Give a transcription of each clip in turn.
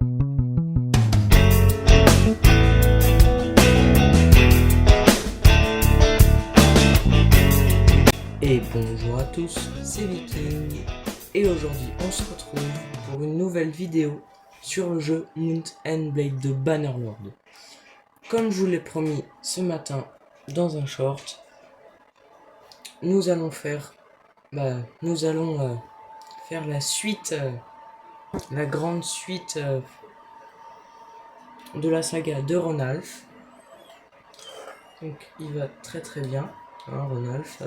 Et bonjour à tous, c'est Viking, et aujourd'hui on se retrouve pour une nouvelle vidéo sur le jeu Mount & Blade de Bannerlord. Comme je vous l'ai promis ce matin dans un short, nous allons faire la suite, la grande suite de la saga de Ronalf. Donc il va très très bien, hein, Ronalf.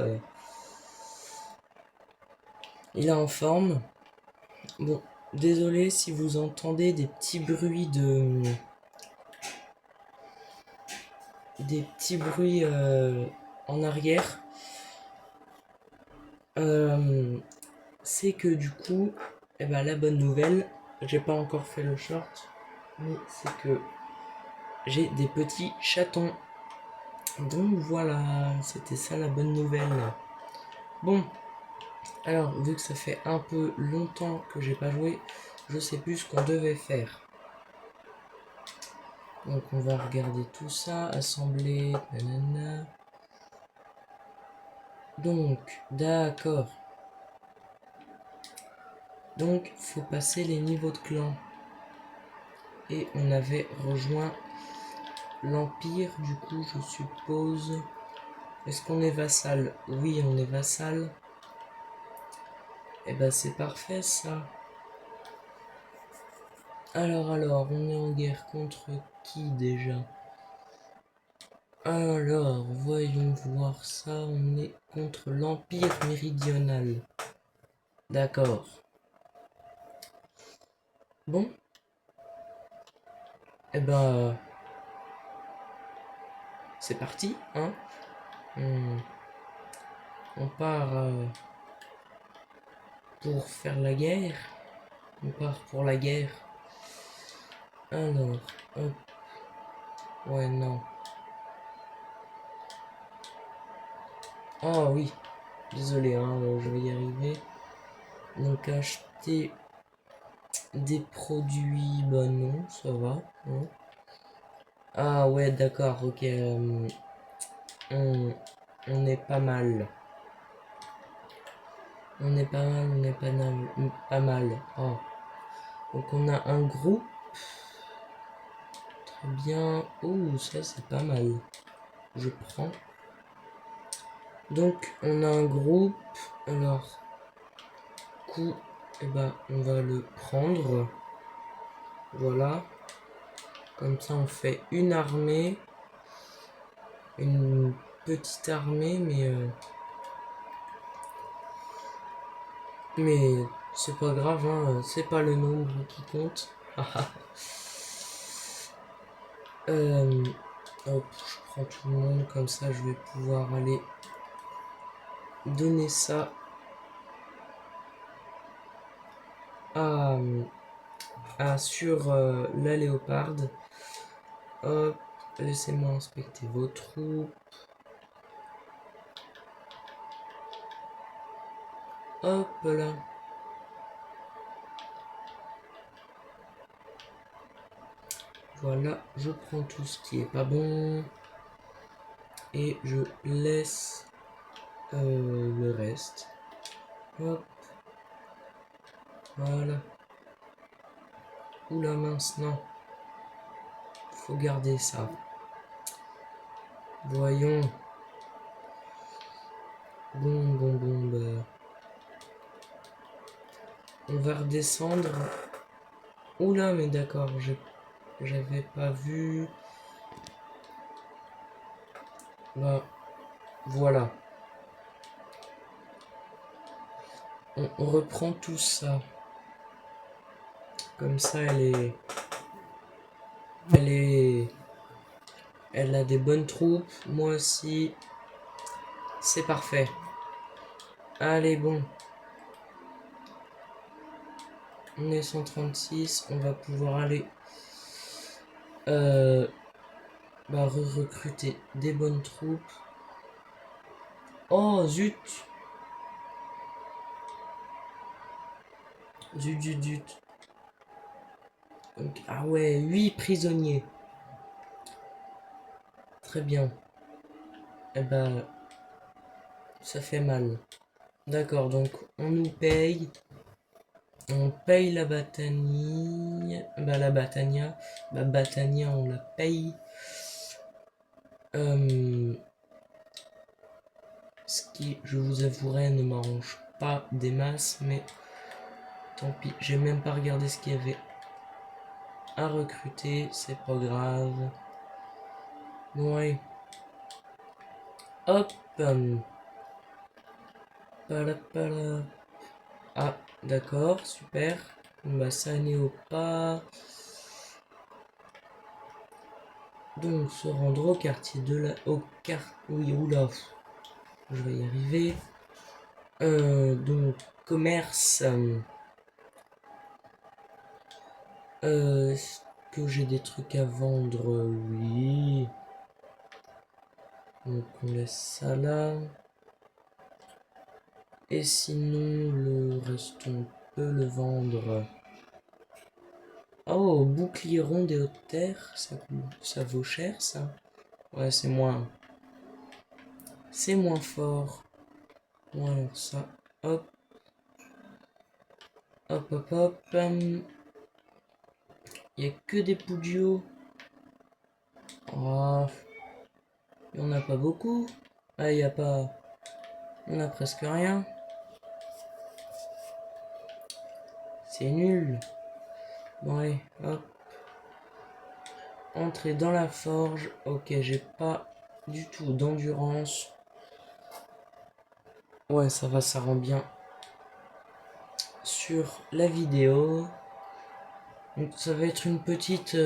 Il est en forme. Bon, désolé si vous entendez des petits bruits en arrière. C'est que du coup, la bonne nouvelle, j'ai pas encore fait le short, mais c'est que j'ai des petits chatons. Donc voilà, c'était ça la bonne nouvelle. Bon, alors vu que ça fait un peu longtemps que j'ai pas joué, je sais plus ce qu'on devait faire. Donc on va regarder tout ça, assembler, nanana. Donc, d'accord. Donc, faut passer les niveaux de clan. Et on avait rejoint l'Empire, du coup, je suppose. Est-ce qu'on est vassal? Oui, on est vassal. Eh ben, c'est parfait, ça. Alors, on est en guerre contre qui, déjà? Alors, voyons voir ça. On est contre l'Empire méridional. D'accord. Bon. Eh ben... c'est parti, hein. On part pour faire la guerre. On part pour la guerre. Alors, hop. Ouais, non. Ah oui, désolé, hein, je vais y arriver. Donc acheter des produits, bah non, ça va. Hein. Ah ouais, d'accord, ok. On, on est pas mal. On est pas mal, on est pas mal. Pas mal. Oh. Donc on a un groupe. Très bien. Oh, ça c'est pas mal. Je prends. Donc on a un groupe. Alors, coup, on va le prendre. Voilà. Comme ça on fait une armée. Une petite armée, mais c'est pas grave, hein, c'est pas le nombre qui compte. Hop, je prends tout le monde, comme ça je vais pouvoir aller donner ça sur la léoparde. Hop, laissez-moi inspecter vos troupes. Hop là. Voilà, je prends tout ce qui est pas bon. Et je laisse le reste. Hop. Voilà. Oula mince, non. Faut garder ça. Voyons. Bon, bah. On va redescendre. Oula, mais d'accord, j'avais pas vu. Bah, voilà. On reprend tout ça. Comme ça, elle a des bonnes troupes. Moi aussi. C'est parfait. Allez, bon. On est 136. On va pouvoir aller recruter des bonnes troupes. Oh, zut. Zut. Donc, ah ouais, 8 prisonniers. Très bien. Eh ben, ça fait mal. D'accord, donc on nous paye. On paye la Batania. Bah la Batania. Bah Batania on la paye. Ce qui, je vous avouerai, ne m'arrange pas des masses, mais tant pis. J'ai même pas regardé ce qu'il y avait à recruter, c'est pas grave. Ouais. Hop. Palapala. Ah, d'accord, super. Bah ça n'est au pas. Donc se rendre au quartier de la... Oui, oula. Je vais y arriver. Donc commerce. Est-ce que j'ai des trucs à vendre? Oui. Donc on laisse ça là. Et sinon le reste on peut le vendre. Oh, bouclier rond des hautes terres, ça vaut cher ça. Ouais, c'est moins fort. Bon alors ça, hop, hop, hop, hop. Il y a que des Puggio. Oh, il n'y en a pas beaucoup. Ah, il y a pas, on a presque rien. C'est nul. Bon allez, hop. Entrer dans la forge. Ok, j'ai pas du tout d'endurance. Ouais, ça va, ça rend bien sur la vidéo. Donc ça va être une petite...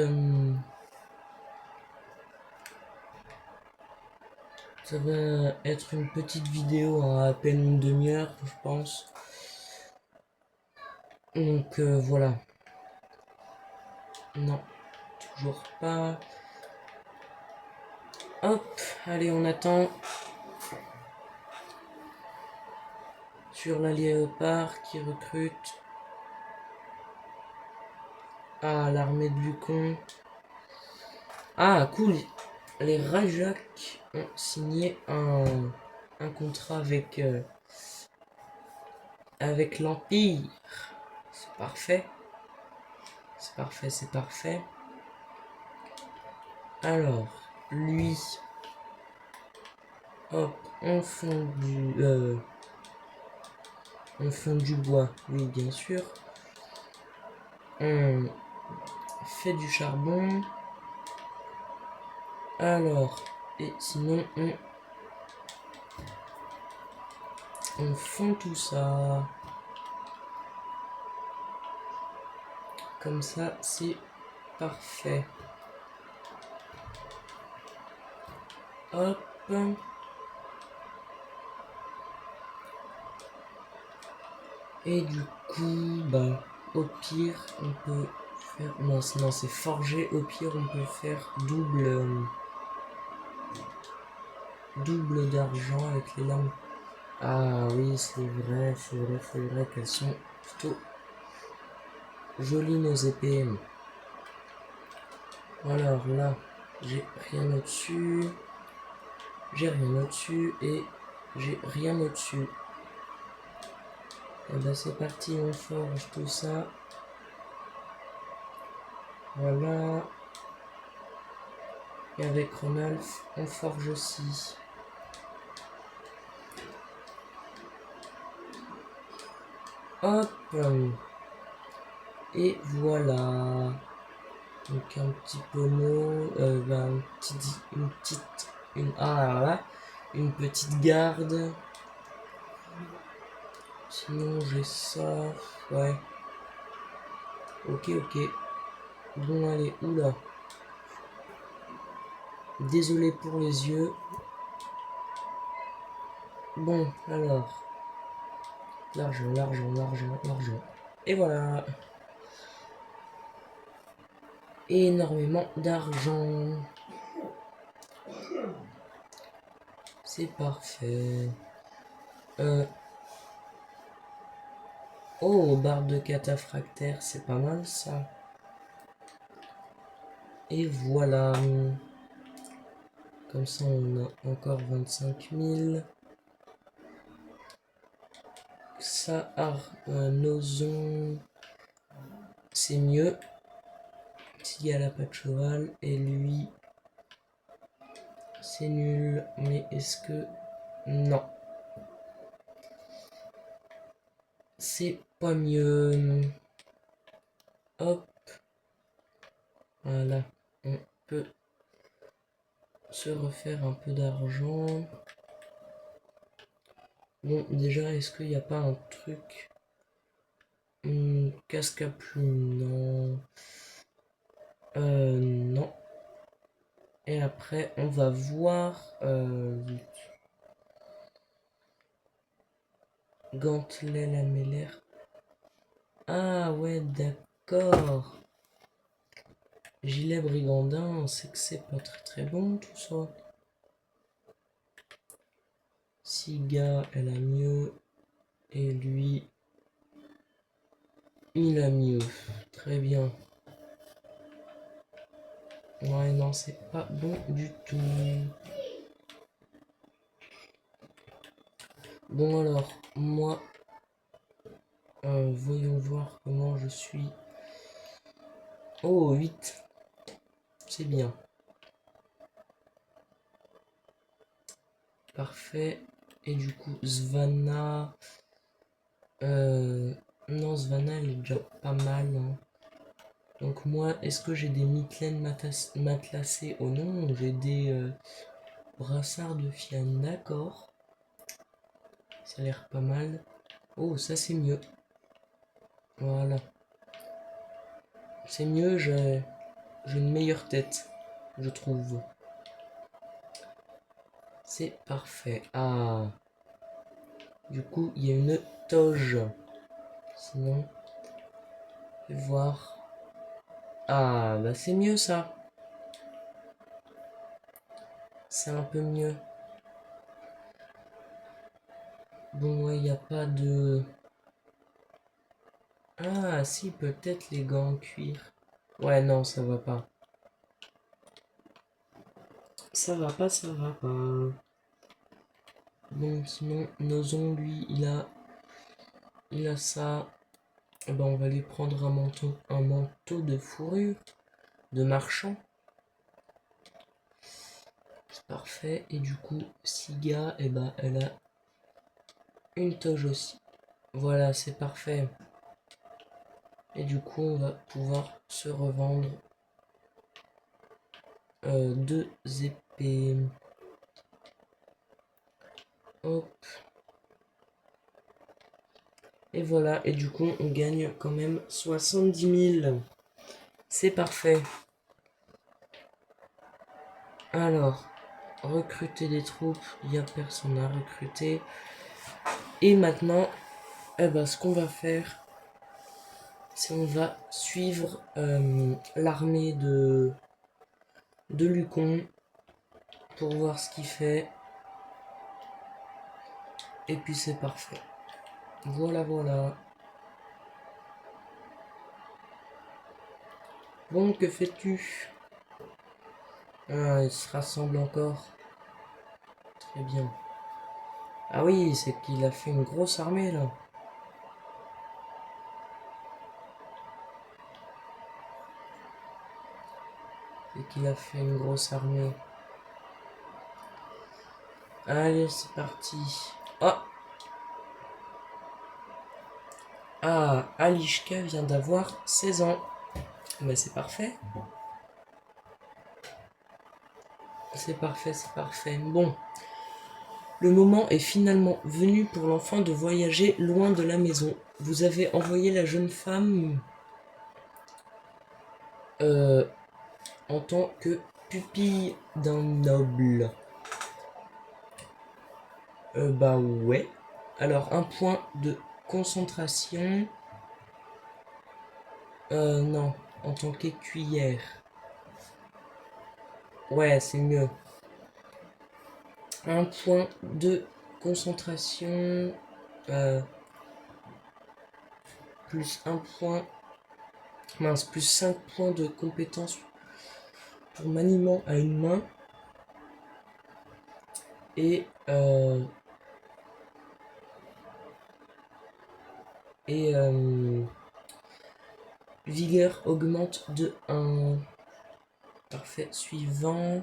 ça va être une petite vidéo à peine une demi-heure, je pense. Donc voilà. Non, toujours pas. Hop, allez, on attend. Sur la léopard qui recrute. Ah, l'armée de Lucon. Ah, cool. Les Rajak ont signé un contrat avec l'Empire. C'est parfait. C'est parfait, c'est parfait. Alors, lui. Hop, on fond du bois, oui, bien sûr. On fait du charbon. Alors, et sinon, on fond tout ça. Comme ça, c'est parfait. Hop. Et du coup, bah, au pire, on peut faire... Non, c'est forgé. Au pire, on peut faire double d'argent avec les lames. Ah oui, c'est vrai qu'elles sont plutôt jolies nos épées. Alors là, j'ai rien au-dessus. J'ai rien au-dessus et j'ai rien au-dessus. Et ben c'est parti, on forge tout ça. Voilà. Et avec Ronalf, on forge aussi. Hop. Et voilà. Donc un petit pommeau, une petite garde. Sinon j'ai ça, ouais. Ok. Bon allez, oula. Désolé pour les yeux. Bon, alors. L'argent. Et voilà. Énormément d'argent. C'est parfait. Oh, barre de cataphractaire, c'est pas mal ça. Et voilà. Comme ça, on a encore 25 000. Ça, Nozon, c'est mieux. S'il a pas de cheval. Et lui, c'est nul. Mais est-ce que... Non. C'est pas mieux. Hop. Voilà. On peut se refaire un peu d'argent. Bon, déjà, est-ce qu'il n'y a pas un truc... casque à plumes, non. Non. Et après, on va voir... gantelet lamellaire. Ah ouais, d'accord. Gilet brigandin, on sait que c'est pas très très bon tout ça. Siga, elle a mieux. Et lui, il a mieux. Très bien. Ouais, non, c'est pas bon du tout. Bon alors, moi, voyons voir comment je suis. Oh, 8. C'est bien. Parfait. Et du coup, Svana... non, Svana, elle est déjà pas mal. Hein. Donc moi, est-ce que j'ai des mitelaines matelassées? Oh non, j'ai des brassards de fiane. D'accord. Ça a l'air pas mal. Oh, ça c'est mieux. Voilà. C'est mieux, j'ai une meilleure tête, je trouve. C'est parfait. Ah. Du coup, il y a une toge. Sinon, je vais voir. Ah, bah c'est mieux ça. C'est un peu mieux. Bon, ouais, il n'y a pas de... Ah, si, peut-être les gants en cuir. Ouais, non, ça va pas. Ça va pas, ça va pas. Bon, sinon, Nozon, lui, il a ça. Eh ben, on va lui prendre un manteau de fourrure, de marchand. C'est parfait. Et du coup, Siga, eh ben, elle a une toge aussi. Voilà, c'est parfait. Et du coup, on va pouvoir se revendre 2 épées. Hop. Et voilà, et du coup, on gagne quand même 70 000. C'est parfait. Alors, recruter des troupes, il n'y a personne à recruter. Et maintenant, eh ben, ce qu'on va faire, c'est on va suivre l'armée de Lucon pour voir ce qu'il fait. Et puis c'est parfait. Voilà, voilà. Bon, que fais-tu? Ah, il se rassemble encore. Très bien. Ah oui, c'est qu'il a fait une grosse armée là. C'est qu'il a fait une grosse armée. Allez, c'est parti. Oh! Ah, Alishka vient d'avoir 16 ans. Mais c'est parfait. C'est parfait, c'est parfait. Bon. Le moment est finalement venu pour l'enfant de voyager loin de la maison. Vous avez envoyé la jeune femme en tant que pupille d'un noble. Bah ouais. Alors, un point de concentration. Non, en tant qu'écuyère. Ouais, c'est mieux. Un point de concentration. Plus un point. Mince, plus 5 points de compétence pour maniement à une main et vigueur augmente de 1. Parfait. Suivant.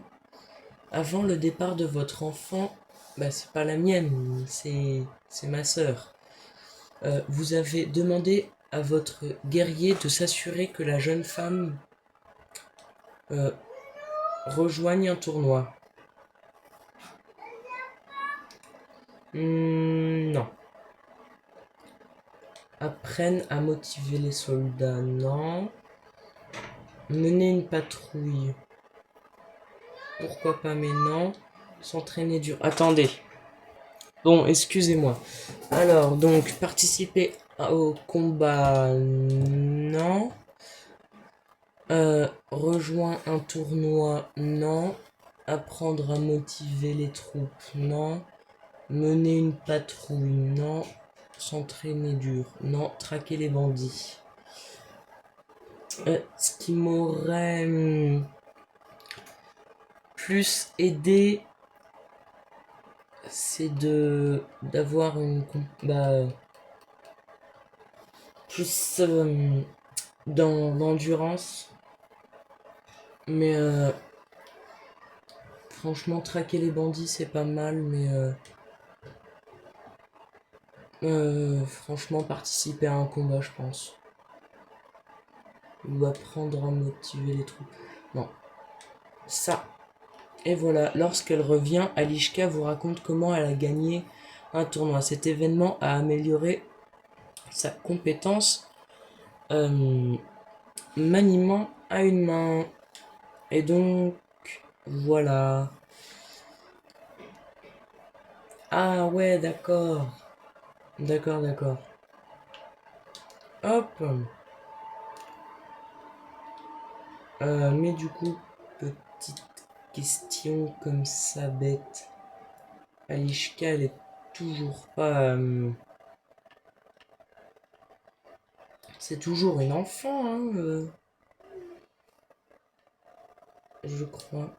Avant le départ de votre enfant, bah c'est pas la mienne, c'est ma sœur. Vous avez demandé à votre guerrier de s'assurer que la jeune femme euh, rejoigne un tournoi. Non. Apprennent à motiver les soldats, non. Mener une patrouille. Pourquoi pas, mais non. S'entraîner dur. Attendez. Bon, excusez-moi. Alors, donc, participer au combat, non. Rejoindre un tournoi, non. Apprendre à motiver les troupes, non. Mener une patrouille, non. S'entraîner dur, non. Traquer les bandits. Ce qui m'aurait plus aidé, c'est d'avoir une plus dans l'endurance. Mais franchement, traquer les bandits, c'est pas mal, mais franchement, participer à un combat, je pense. Ou apprendre à motiver les troupes. Non. Ça. Et voilà, lorsqu'elle revient, Alishka vous raconte comment elle a gagné un tournoi. Cet événement a amélioré sa compétence maniement à une main. Et donc, voilà. Ah ouais, d'accord. D'accord, d'accord. Hop. Mais du coup, petite question comme ça bête. Alishka, elle est toujours pas... c'est toujours une enfant, hein, je crois.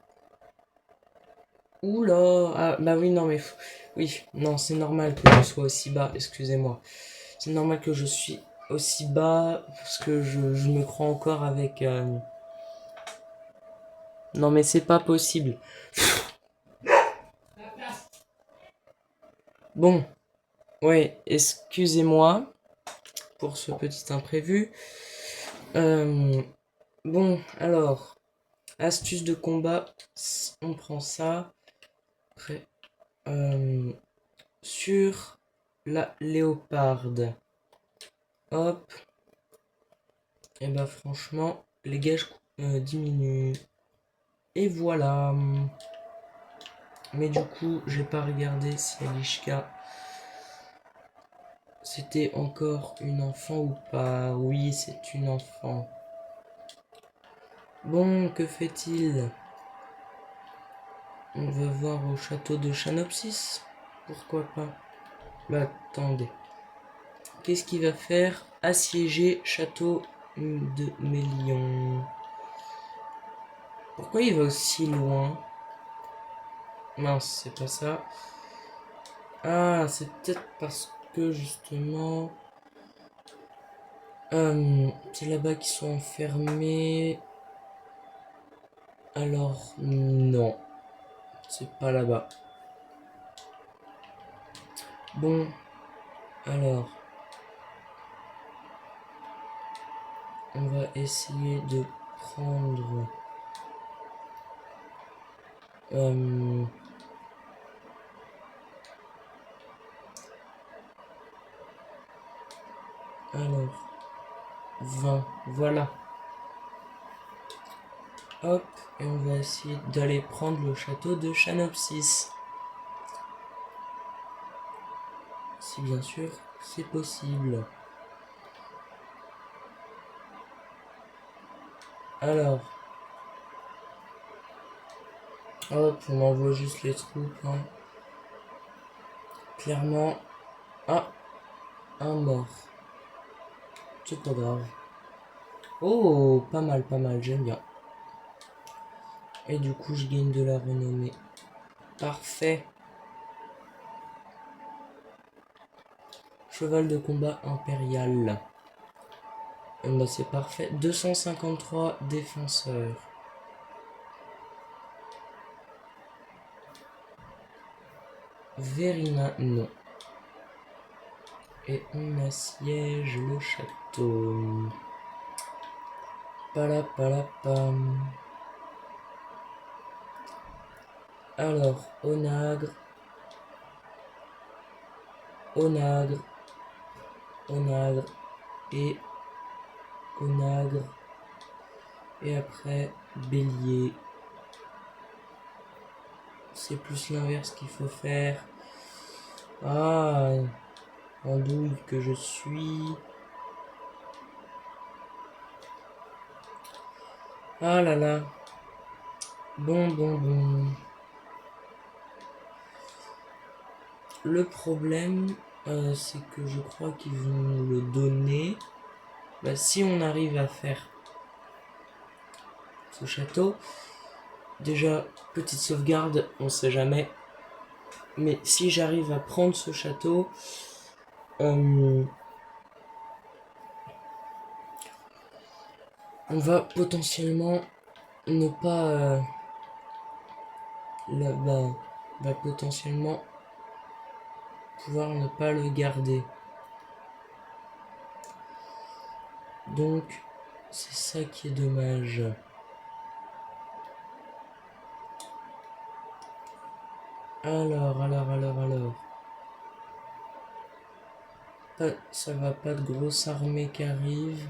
Oula, ah, bah oui, non, mais... Oui, non, c'est normal que je sois aussi bas, excusez-moi. C'est normal que je suis aussi bas, parce que je me crois encore avec... Non, mais c'est pas possible. Bon, ouais, excusez-moi pour ce petit imprévu. Bon, alors, astuce de combat, on prend ça. Après, sur la léoparde. Hop. Et bah franchement, les gages diminuent. Et voilà. Mais du coup, j'ai pas regardé si Alishka c'était encore une enfant ou pas. Oui, c'est une enfant. Bon, que fait-il? On va voir au château de Chanopsis. Pourquoi pas? Bah attendez. Qu'est-ce qu'il va faire? Assiéger château de Mélion. Pourquoi il va aussi loin? Mince, c'est pas ça. Ah, c'est peut-être parce que justement... c'est là-bas qu'ils sont enfermés. Alors, non. C'est pas là-bas. Bon, alors... On va essayer de prendre... alors... 20, voilà. Hop, et on va essayer d'aller prendre le château de Chanopsis. Si bien sûr, c'est possible. Alors... Hop, on envoie juste les troupes. Hein. Clairement... Ah, un mort. C'est pas grave. Oh, pas mal, j'aime bien. Et du coup, je gagne de la renommée. Parfait. Cheval de combat impérial. Bah, c'est parfait. 253 défenseurs. Verina, non. Et on assiège le château. Palapalapam. Alors, Onagre. Onagre. Onagre. Et Onagre. Et après, Bélier. C'est plus l'inverse qu'il faut faire. Ah, andouille que je suis. Ah là là. Bon. Le problème, c'est que je crois qu'ils vont nous le donner. Bah, si on arrive à faire ce château, déjà, petite sauvegarde, on sait jamais. Mais si j'arrive à prendre ce château, on va potentiellement ne pas... va potentiellement pouvoir ne pas le garder. Donc, c'est ça qui est dommage. Alors. Ça va pas de grosse armée qui arrive.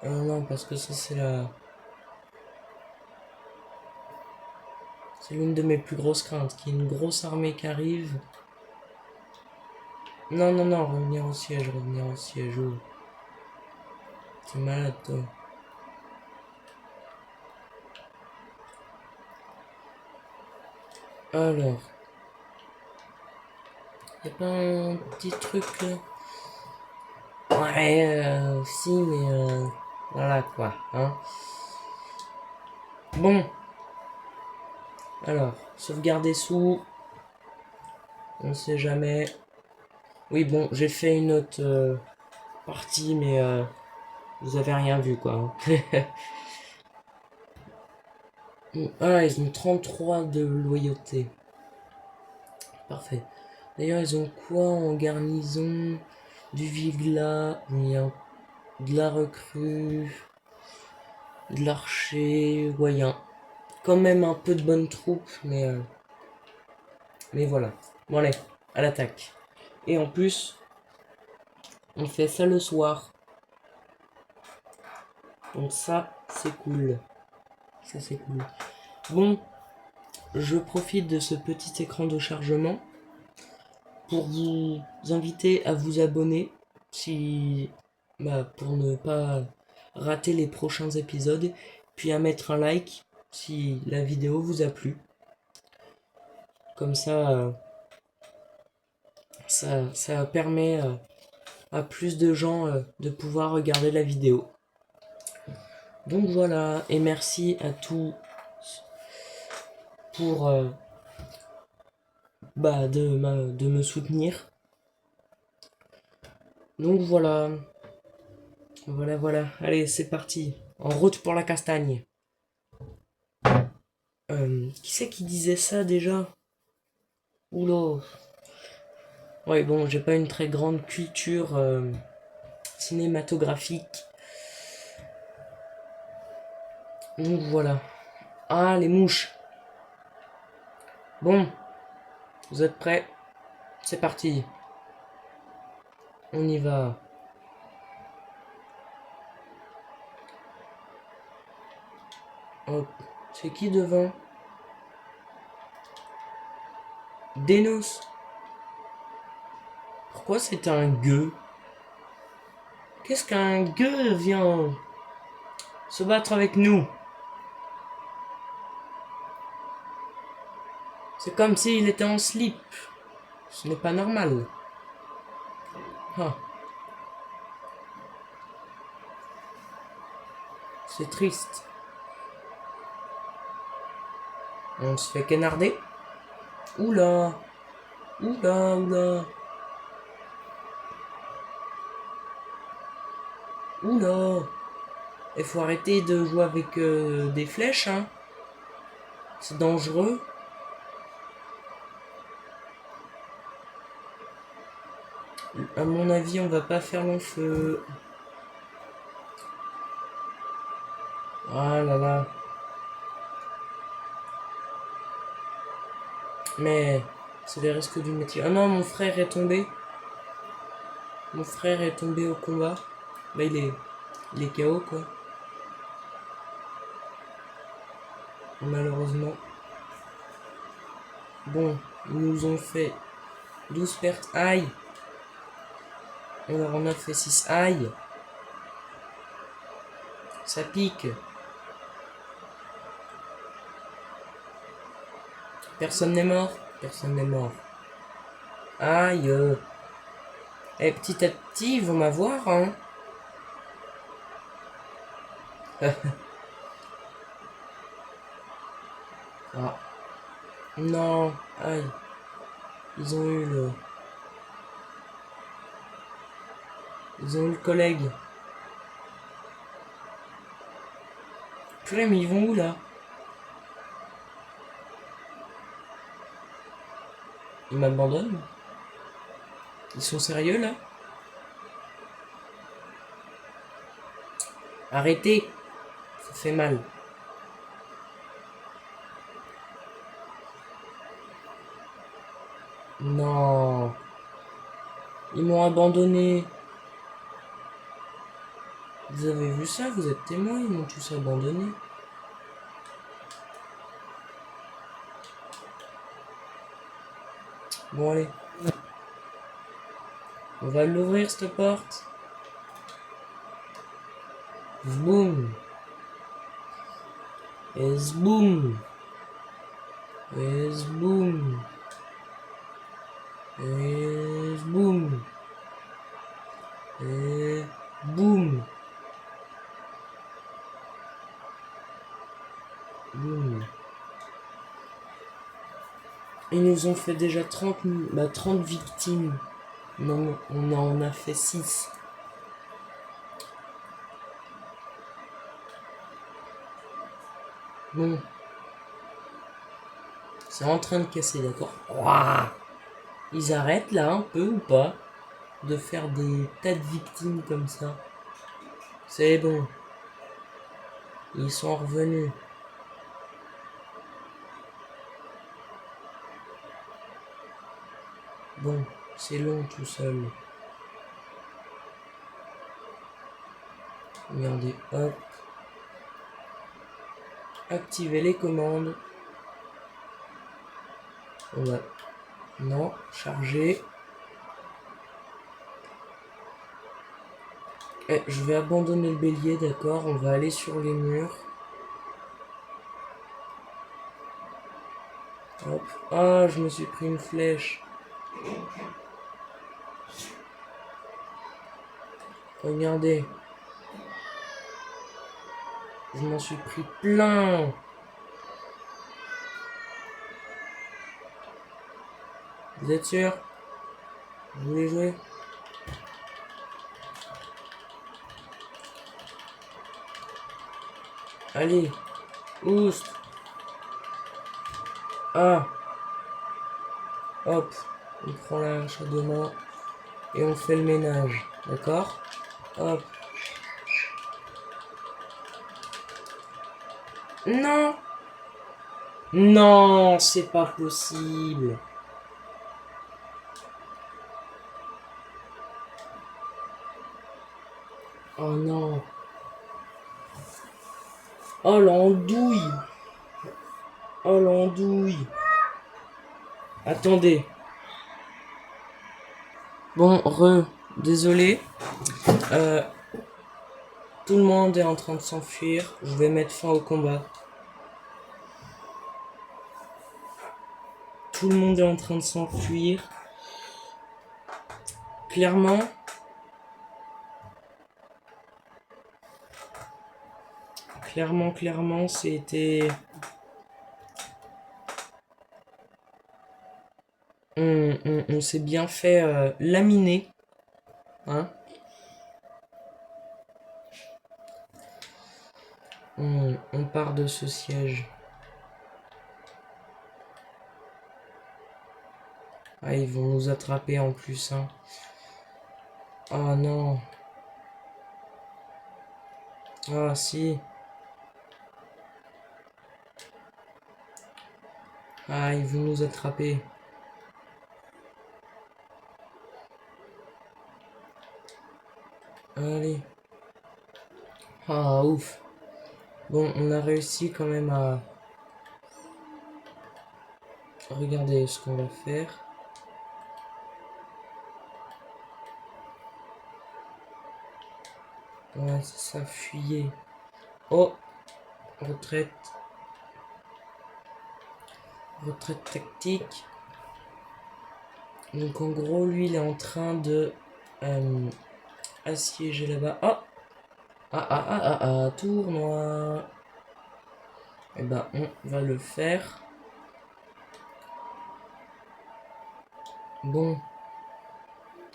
Non, parce que ça c'est c'est l'une de mes plus grosses craintes, qu'il y ait une grosse armée qui arrive. Non, revenir au siège, oh. T'es malade, toi. Alors. Y'a pas un petit truc là? Ouais, si, mais voilà quoi, hein. Bon. Alors, sauvegarder sous. On sait jamais. Oui, bon, j'ai fait une autre partie, mais vous avez rien vu quoi. Ah, ils ont 33 de loyauté. Parfait. D'ailleurs, ils ont quoi en garnison? Du Vigla, de la recrue, de l'archer, voyant. Quand même un peu de bonnes troupes, mais voilà. Bon allez, à l'attaque. Et en plus, on fait ça le soir. Donc ça, c'est cool. Ça, c'est cool. Bon, je profite de ce petit écran de chargement pour vous inviter à vous abonner si pour ne pas rater les prochains épisodes, puis à mettre un like si la vidéo vous a plu. Comme ça permet à plus de gens de pouvoir regarder la vidéo. Donc voilà, et merci à tous pour de me soutenir. Donc voilà. Voilà. Allez, c'est parti. En route pour la castagne. Qui c'est qui disait ça déjà? Oula. Ouais, bon, j'ai pas une très grande culture cinématographique. Donc voilà. Ah, les mouches. Bon, vous êtes prêts? C'est parti. On y va. Hop. C'est qui devant? Dénos. Pourquoi c'est un gueux? Qu'est-ce qu'un gueux vient se battre avec nous? C'est comme s'il était en slip. Ce n'est pas normal. Ah. C'est triste. On se fait canarder. Oula. Oula, oula. Oula. Il faut arrêter de jouer avec des flèches, hein. C'est dangereux. À mon avis, on va pas faire long feu. Ah là là. Mais c'est les risques du métier. Ah non, mon frère est tombé. Mon frère est tombé au combat. Bah il est KO quoi. Malheureusement. Bon, ils nous ont fait 12 pertes. Aïe. On leur en a fait 6. Aïe. Ça pique. Personne n'est mort. Personne n'est mort. Aïe. Et petit à petit, ils vont m'avoir, hein. Ah. Non. Aïe. Ils ont eu le... Ils ont eu le collègue. Purée, mais ils vont où, là? Ils m'abandonnent? Ils sont sérieux, là? Arrêtez. Ça fait mal. Non. Ils m'ont abandonné. Vous avez vu ça? Vous êtes témoins? Ils m'ont tous abandonné. Bon, allez. On va l'ouvrir, cette porte. Zboum. Et zboum. Et zboum. Et zboum. Et boum. Boum. Ils nous ont fait déjà 30 victimes. Non, on en a fait 6. Bon. C'est en train de casser, d'accord? Ouah. Ils arrêtent là un peu ou pas de faire des tas de victimes comme ça. C'est bon. Ils sont revenus. Bon, c'est long tout seul. Regardez, hop. Activer les commandes. On va... Non, charger. Je vais abandonner le bélier, d'accord. On va aller sur les murs. Hop. Ah, je me suis pris une flèche. Regardez. Je m'en suis pris plein. Vous êtes sûr? Vous voulez jouer? Allez. Oust. Ah. Hop. On prend la hache à 2 mains. Et on fait le ménage. D'accord? Hop. Non. Non, c'est pas possible. Oh non. Oh l'andouille. Oh l'andouille. Attendez. Bon, désolé. Tout le monde est en train de s'enfuir. Je vais mettre fin au combat. Tout le monde est en train de s'enfuir. Clairement, Clairement, c'était... On s'est bien fait laminer. Hein. On part de ce siège. Ah, ils vont nous attraper en plus, hein. Oh non. Ah si. Ah, ils vont nous attraper. Allez. Ah, ouf. Bon, on a réussi quand même à... Regardez ce qu'on va faire. Ouais, c'est ça, fuyez. Oh, retraite. Retraite tactique. Donc en gros, lui, il est en train de assiéger là-bas. Oh, tournoi. Eh ben, on va le faire. Bon,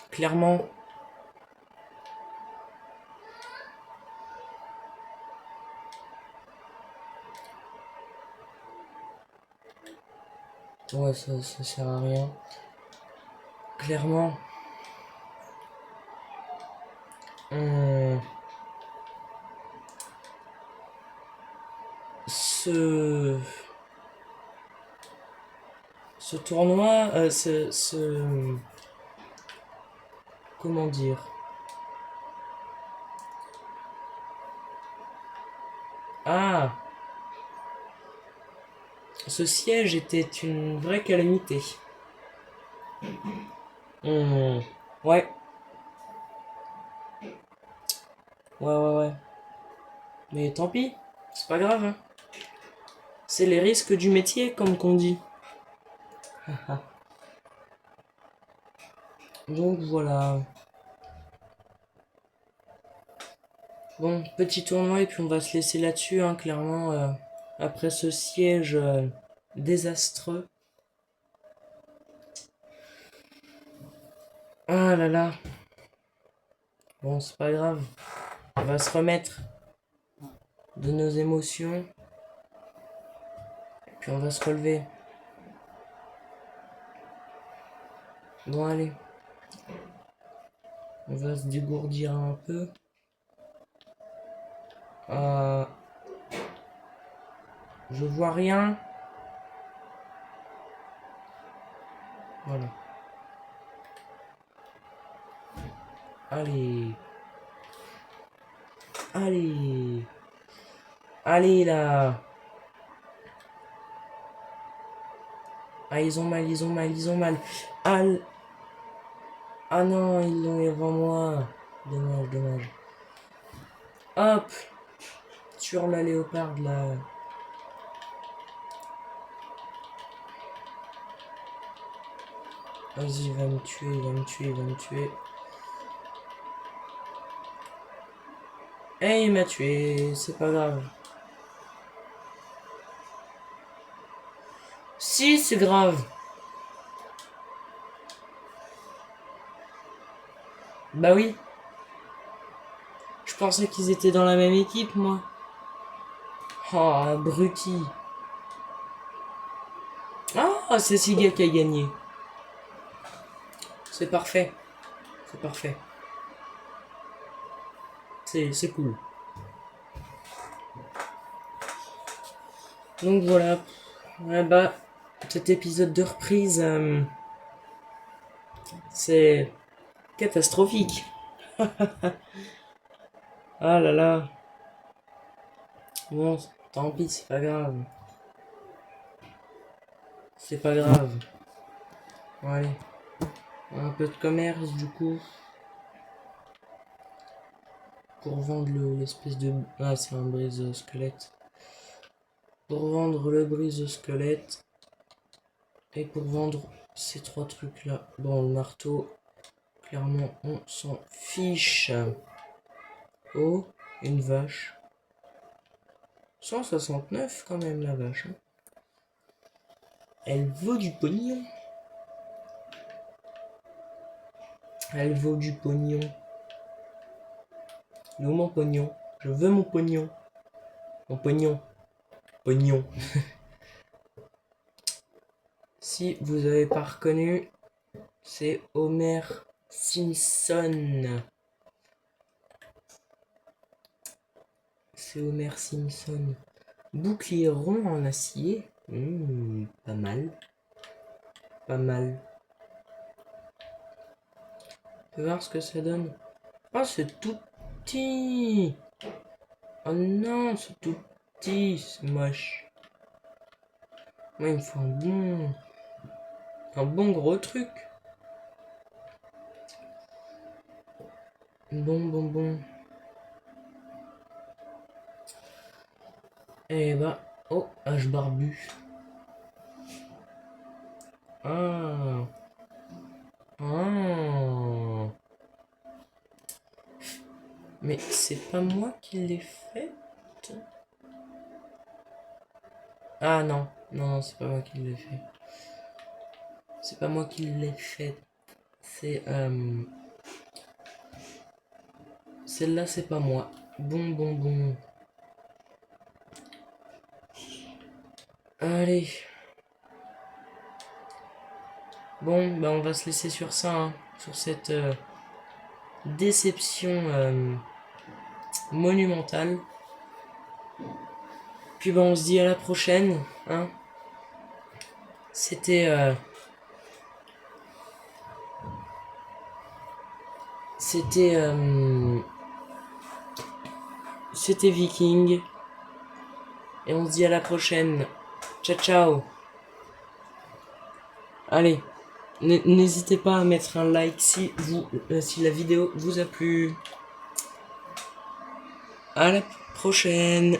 clairement. Ouais, ça sert à rien. Clairement. Ce... Ce tournoi, comment dire? Ah, ce siège était une vraie calamité. Ouais, ouais. Mais tant pis, c'est pas grave, hein. C'est les risques du métier, comme qu'on dit. Donc voilà. Bon, petit tournoi et puis on va se laisser là-dessus, hein, clairement. Après ce siège désastreux. Ah là là. Bon, c'est pas grave. On va se remettre de nos émotions. Et puis on va se relever. Bon, allez. On va se dégourdir un peu. Je vois rien. Voilà. Allez. Allez. Allez là. Ah, ils ont mal. Ah non, ils l'ont avant moi. Dommage. Hop. Sur la léoparde là. Vas-y, il va me tuer. Eh, il m'a tué, c'est pas grave. Si, c'est grave. Bah oui. Je pensais qu'ils étaient dans la même équipe, moi. Oh, abruti. Ah, c'est Siga qui a gagné. C'est parfait. C'est cool. Donc voilà. Ouais, bah, cet épisode de reprise, c'est catastrophique. Ah là là. Bon, tant pis, c'est pas grave. Bon, allez. Un peu de commerce du coup. Pour vendre l'espèce de... Ah, c'est un brise-squelette. Pour vendre le brise-squelette. Et pour vendre ces trois trucs là. Bon, le marteau, clairement, on s'en fiche. Oh, une vache. 169 quand même la vache. Hein. Elle vaut du pognon. Elle vaut du pognon. Il est où mon pognon? Je veux mon pognon. Mon pognon. Pognon. Si vous avez pas reconnu, c'est Homer Simpson. C'est Homer Simpson. Bouclier rond en acier. Pas mal. Pas mal. On peut voir ce que ça donne. Oh, c'est tout petit. Oh non, c'est tout petit. C'est moche. Moi, il me faut un bon gros truc. Bon. Eh bah, oh, H barbu. Ah. Mais c'est pas moi qui l'ai faite. Ah non, c'est pas moi qui l'ai fait. C'est pas moi qui l'ai faite. C'est celle-là, c'est pas moi. Bon. Allez. Bon, bah on va se laisser sur ça, hein, sur cette déception monumentale. Puis bah on se dit à la prochaine, hein. C'était Viking. Et on se dit à la prochaine. Ciao. Allez, n'hésitez pas à mettre un like si la vidéo vous a plu. À la prochaine.